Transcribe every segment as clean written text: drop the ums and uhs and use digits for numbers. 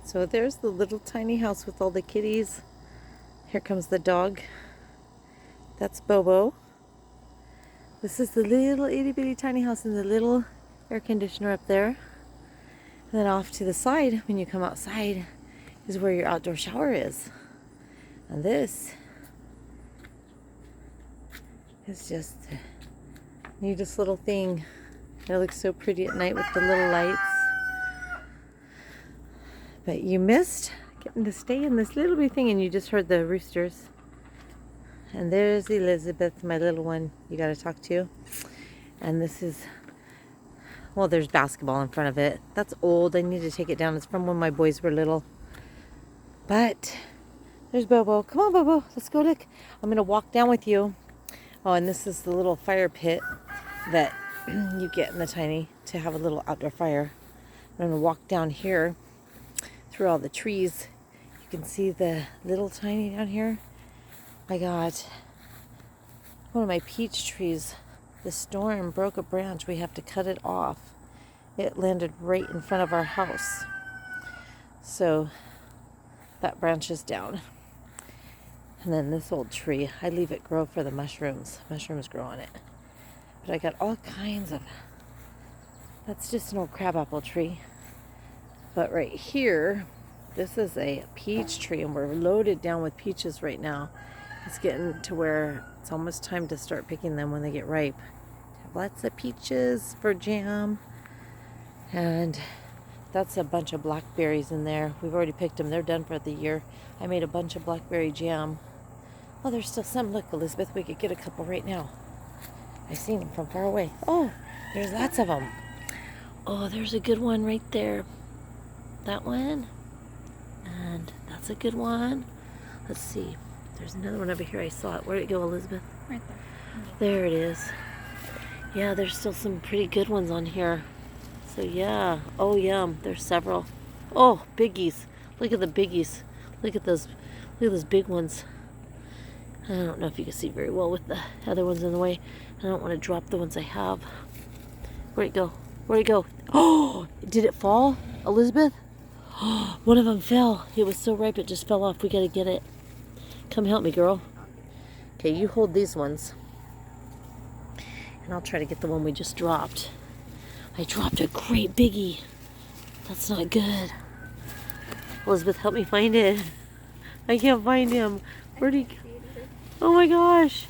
So there's the little tiny house with all the kitties. Here comes the dog. That's Bobo. This is the little itty bitty tiny house and the little air conditioner up there. And then off to the side, when you come outside, is where your outdoor shower is. And this is just the neatest little thing. It looks so pretty at night with the little lights. But you missed getting to stay in this little bitty thing, and you just heard the roosters. And there's Elizabeth, my little one you gotta talk to. And this is, well, there's basketball in front of it. That's old. I need to take it down. It's from when my boys were little. But there's Bobo. Come on, Bobo. Let's go look. I'm gonna walk down with you. Oh, and this is the little fire pit that you get in the tiny to have a little outdoor fire. I'm gonna walk down here through all the trees. You can see the little tiny down here. I got one of my peach trees. The storm broke a branch. We have to cut it off. It landed right in front of our house. So that branch is down. And then this old tree, I leave it grow for the mushrooms. Mushrooms grow on it. But I got all kinds of, that's just an old crabapple tree. But right here, this is a peach tree, and we're loaded down with peaches right now. It's getting to where it's almost time to start picking them when they get ripe. Have lots of peaches for jam. And that's a bunch of blackberries in there. We've already picked them. They're done for the year. I made a bunch of blackberry jam. Oh, there's still some. Look, Elizabeth, we could get a couple right now. I seen them from far away. Oh, there's lots of them. Oh, there's a good one right there. That one. And that's a good one. Let's see. There's another one over here. I saw it. Where'd it go, Elizabeth? Right there. There it is. Yeah, there's still some pretty good ones on here. So yeah. Oh, yum. There's several. Oh, biggies. Look at the biggies. Look at those big ones. I don't know if you can see very well with the other ones in the way. I don't want to drop the ones I have. Where'd it go? Where'd it go? Oh, did it fall, Elizabeth? Oh, one of them fell. It was so ripe it just fell off. We got to get it. Come help me, girl. Okay, you hold these ones. And I'll try to get the one we just dropped. I dropped a great biggie. That's not good. Elizabeth, help me find it. I can't find him. Where'd he go? Oh my gosh.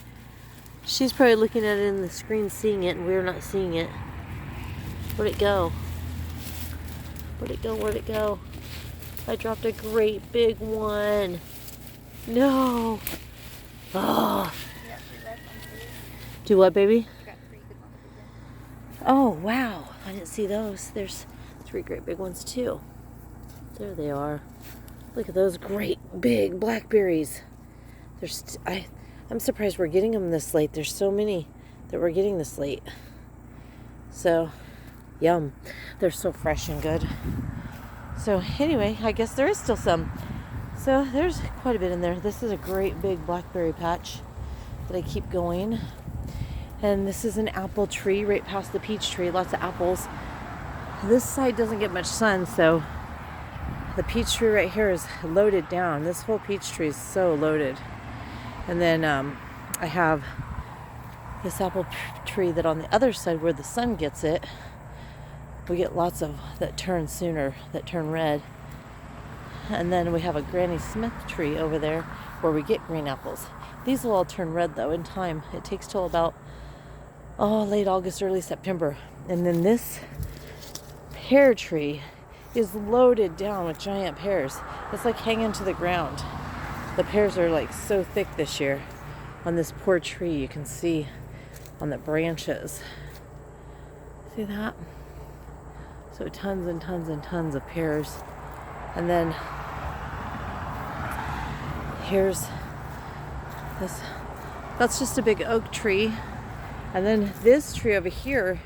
She's probably looking at it in the screen, seeing it, and we're not seeing it. Where'd it go? Where'd it go? Where'd it go? I dropped a great big one. No. Oh. Do what, baby? Oh, wow. I didn't see those. There's 3 great big ones, too. There they are. Look at those great big blackberries. I'm surprised we're getting them this late. There's so many that we're getting this late. So, yum. They're so fresh and good. So, anyway, I guess there is still some. So, there's quite a bit in there. This is a great big blackberry patch that I keep going. And this is an apple tree right past the peach tree. Lots of apples. This side doesn't get much sun, so the peach tree right here is loaded down. This whole peach tree is so loaded. And then I have this apple tree that on the other side where the sun gets it, we get lots of that turn sooner, that turn red. And then we have a Granny Smith tree over there where we get green apples. These will all turn red though in time. It takes till about, late August, early September. And then this pear tree is loaded down with giant pears. It's like hanging to the ground. The pears are like so thick this year on this poor tree. You can see on the branches. See that? So tons and tons and tons of pears. And then here's this. That's just a big oak tree. And then this tree over here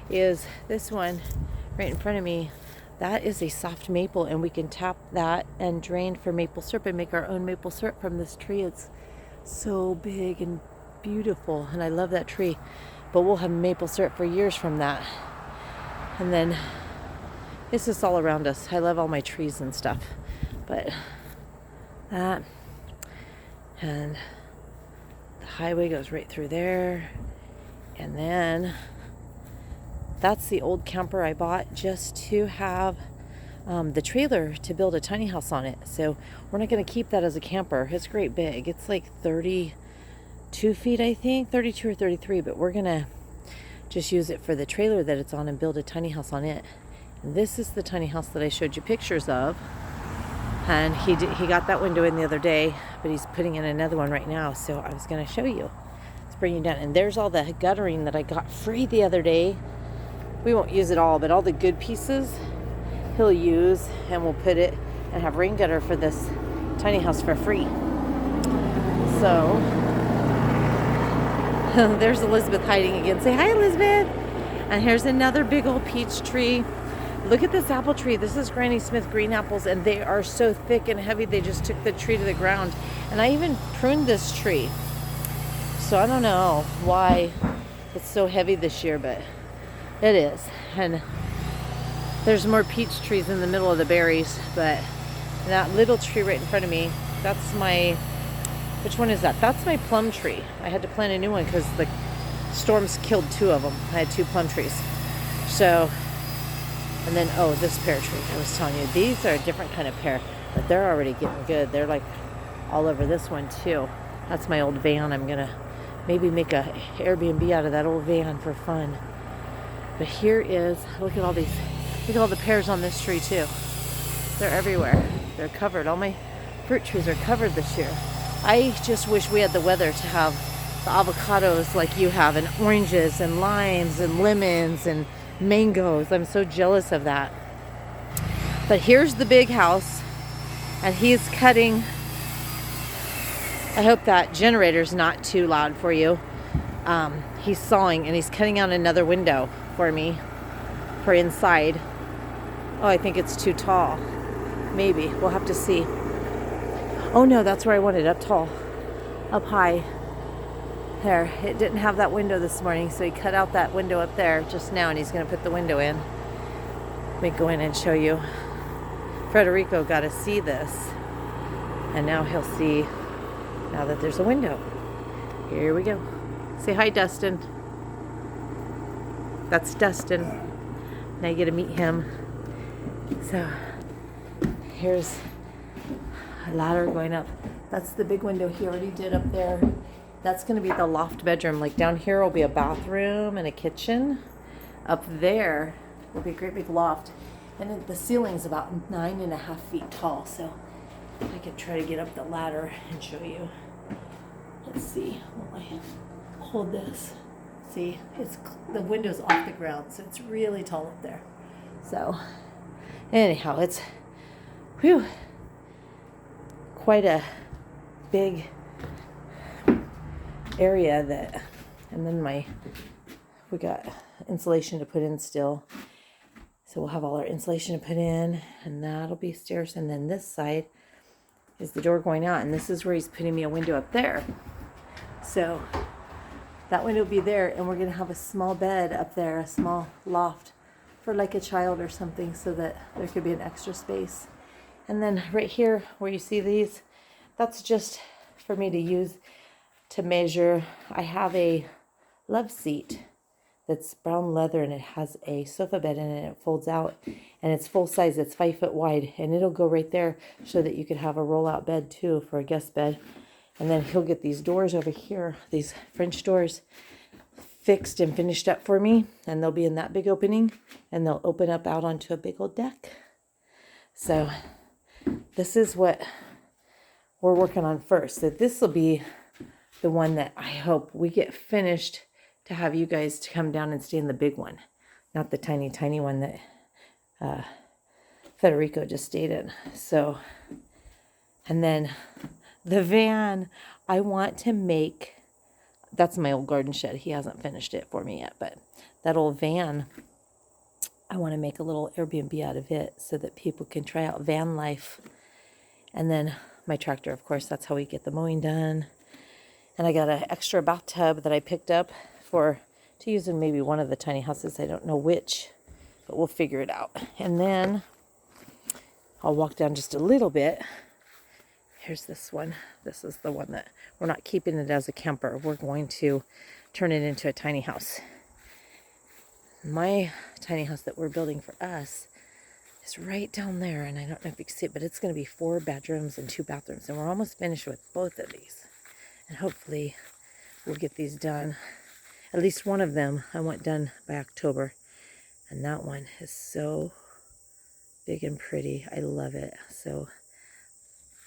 is this one right in front of me. That is a soft maple, and we can tap that and drain for maple syrup and make our own maple syrup from this tree. It's so big and beautiful, and I love that tree. But we'll have maple syrup for years from that. And then It's just all around us. I love all my trees and stuff. But that, and the highway goes right through there. And then that's the old camper I bought just to have the trailer to build a tiny house on it. So we're not going to keep that as a camper. It's great big. It's like 32 feet, I think, 32 or 33, but we're going to just use it for the trailer that it's on and build a tiny house on it. And this is the tiny house that I showed you pictures of. And he got that window in the other day, but he's putting in another one right now. So I was going to show you. Let's bring you down. And there's all the guttering that I got free the other day. We won't use it all, but all the good pieces he'll use, and we'll put it and have rain gutter for this tiny house for free. So there's Elizabeth hiding again. Say hi, Elizabeth. And here's another big old peach tree. Look at this apple tree. This is Granny Smith green apples, and they are so thick and heavy. They just took the tree to the ground. And I even pruned this tree. So I don't know why it's so heavy this year, but it is. And there's more peach trees in the middle of the berries, but that little tree right in front of me, that's my, which one is that? That's my plum tree. I had to plant a new one because the storms killed 2 of them. I had 2 plum trees. So, and then, oh, this pear tree, I was telling you, these are a different kind of pear, but they're already getting good. They're like all over this one too. That's my old van. I'm gonna maybe make a Airbnb out of that old van for fun. But here is, look at all these, look at all the pears on this tree too. They're everywhere. They're covered. All my fruit trees are covered this year. I just wish we had the weather to have the avocados like you have, and oranges and limes and lemons and mangoes. I'm so jealous of that. But here's the big house, and he's cutting. I hope that generator's not too loud for you. He's sawing, and he's cutting out another window for me for inside. Oh, I think it's too tall. Maybe. We'll have to see. Oh no, that's where I want it, up tall. Up high. There. It didn't have that window this morning, so he cut out that window up there just now, and he's going to put the window in. Let me go in and show you. Federico got to see this, and now he'll see now that there's a window. Here we go. Say hi, Dustin. That's Dustin. Now you get to meet him. So here's a ladder going up. That's the big window he already did up there. That's going to be the loft bedroom. Like down here will be a bathroom and a kitchen. Up there will be a great big loft. And the ceiling's about 9.5 feet tall. So I could try to get up the ladder and show you. Let's see. Will I hold this? See, it's the window's off the ground, so it's really tall up there. So anyhow, it's quite a big area that, and then we got insulation to put in still. So we'll have all our insulation to put in, and that'll be stairs. And then this side is the door going out, and this is where he's putting me a window up there. So that window will be there, and we're going to have a small bed up there, a small loft for like a child or something, so that there could be an extra space. And then right here where you see these, that's just for me to use to measure. I have a love seat that's brown leather, and it has a sofa bed in it. It folds out, and it's full size. It's 5 foot wide, and it'll go right there so that you could have a roll out bed too for a guest bed. And then he'll get these doors over here, these French doors, fixed and finished up for me, and they'll be in that big opening, and they'll open up out onto a big old deck. So this is what we're working on first. So this will be the one that I hope we get finished to have you guys to come down and stay in the big one, not the tiny, tiny one that Federico just stayed in. So, and then the van, I want to make, that's my old garden shed. He hasn't finished it for me yet, but that old van, I want to make a little Airbnb out of it so that people can try out van life. And then my tractor, of course, that's how we get the mowing done. And I got an extra bathtub that I picked up to use in maybe one of the tiny houses. I don't know which but we'll figure it out. And then I'll walk down just a little bit. Here's this one. This is the one that we're not keeping it as a camper. We're going to turn it into a tiny house. My tiny house that we're building for us is right down there, and I don't know if you can see it, but it's going to be 4 bedrooms and 2 bathrooms, and we're almost finished with both of these. And hopefully we'll get these done. At least one of them I want done by October, and that one is so big and pretty. I love it. So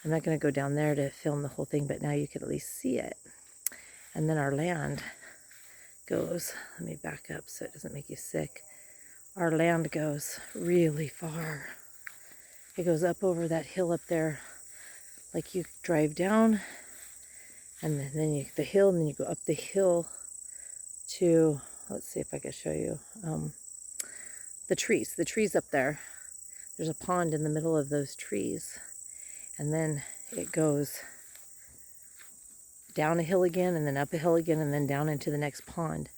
I'm not going to go down there to film the whole thing, but now you can at least see it. And then our land goes, let me back up so it doesn't make you sick. Our land goes really far. It goes up over that hill up there, like you drive down, and then you the hill, and then you go up the hill to, let's see if I can show you, the trees up there. There's a pond in the middle of those trees. And then it goes down a hill again, and then up a hill again, and then down into the next pond.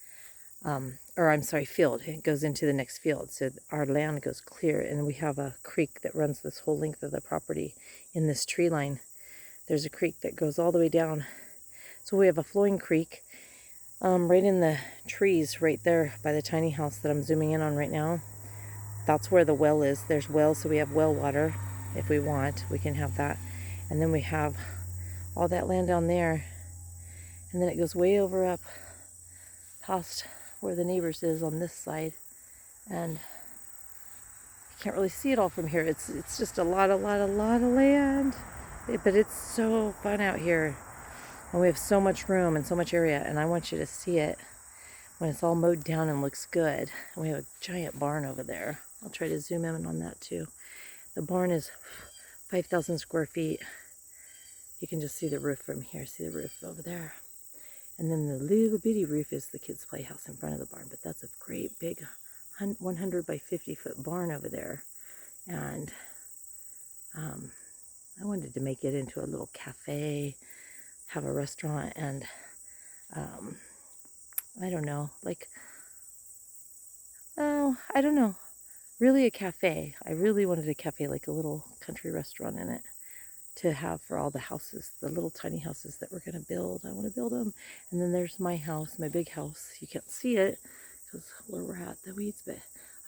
Field. It goes into the next field. So our land goes clear, and we have a creek that runs this whole length of the property in this tree line. There's a creek that goes all the way down. So we have a flowing creek right in the trees right there by the tiny house that I'm zooming in on right now. That's where the well is. There's wells, so we have well water. If we want, we can have that. And then we have all that land down there, and then it goes way over up past where the neighbors is on this side, and you can't really see it all from here. It's just a lot of land, but it's so fun out here, and we have so much room and so much area, and I want you to see it when it's all mowed down and looks good. And we have a giant barn over there. I'll try to zoom in on that too. The barn is 5,000 square feet. You can just see the roof from here. See the roof over there. And then the little bitty roof is the kids' playhouse in front of the barn. But that's a great big 100 by 50 foot barn over there. And I wanted to make it into a little cafe, have a restaurant, and I don't know, I don't know. Really a cafe. I really wanted a cafe, like a little country restaurant in it, to have for all the houses, the little tiny houses that we're going to build. I want to build them. And then there's my house, my big house. You can't see it because where we're at, the weeds, but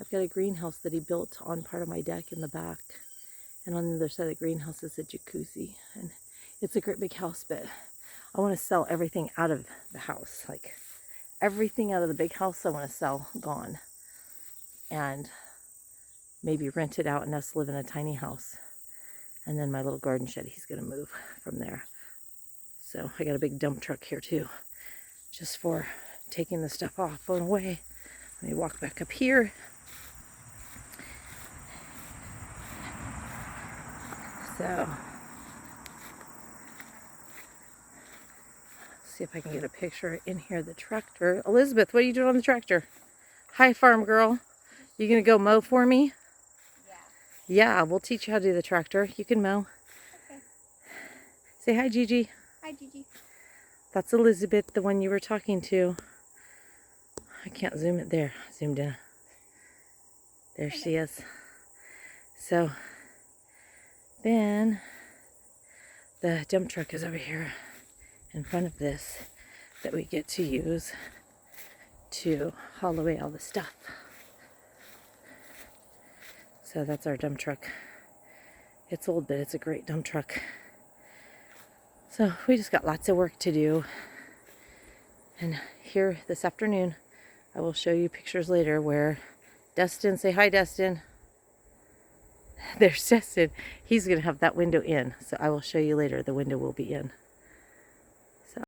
I've got a greenhouse that he built on part of my deck in the back. And on the other side of the greenhouse is a jacuzzi. And it's a great big house, but I want to sell everything out of the house. Like everything out of the big house I want to sell, gone. And maybe rent it out and us live in a tiny house. And then my little garden shed, he's going to move from there. So I got a big dump truck here too, just for taking the stuff off and away. Let me walk back up here. So, see if I can get a picture in here of the tractor. Elizabeth, what are you doing on the tractor? Hi, farm girl. You going to go mow for me? Yeah, we'll teach you how to do the tractor. You can mow. Okay. Say hi, Gigi. Hi, Gigi. That's Elizabeth, the one you were talking to. I can't zoom it there. Zoomed in. There she is. So, then the dump truck is over here in front of this that we get to use to haul away all the stuff. So that's our dump truck. It's old, but it's a great dump truck. So we just got lots of work to do. And here this afternoon, I will show you pictures later where Dustin, say hi, Dustin. There's Dustin. He's going to have that window in. So I will show you later. The window will be in.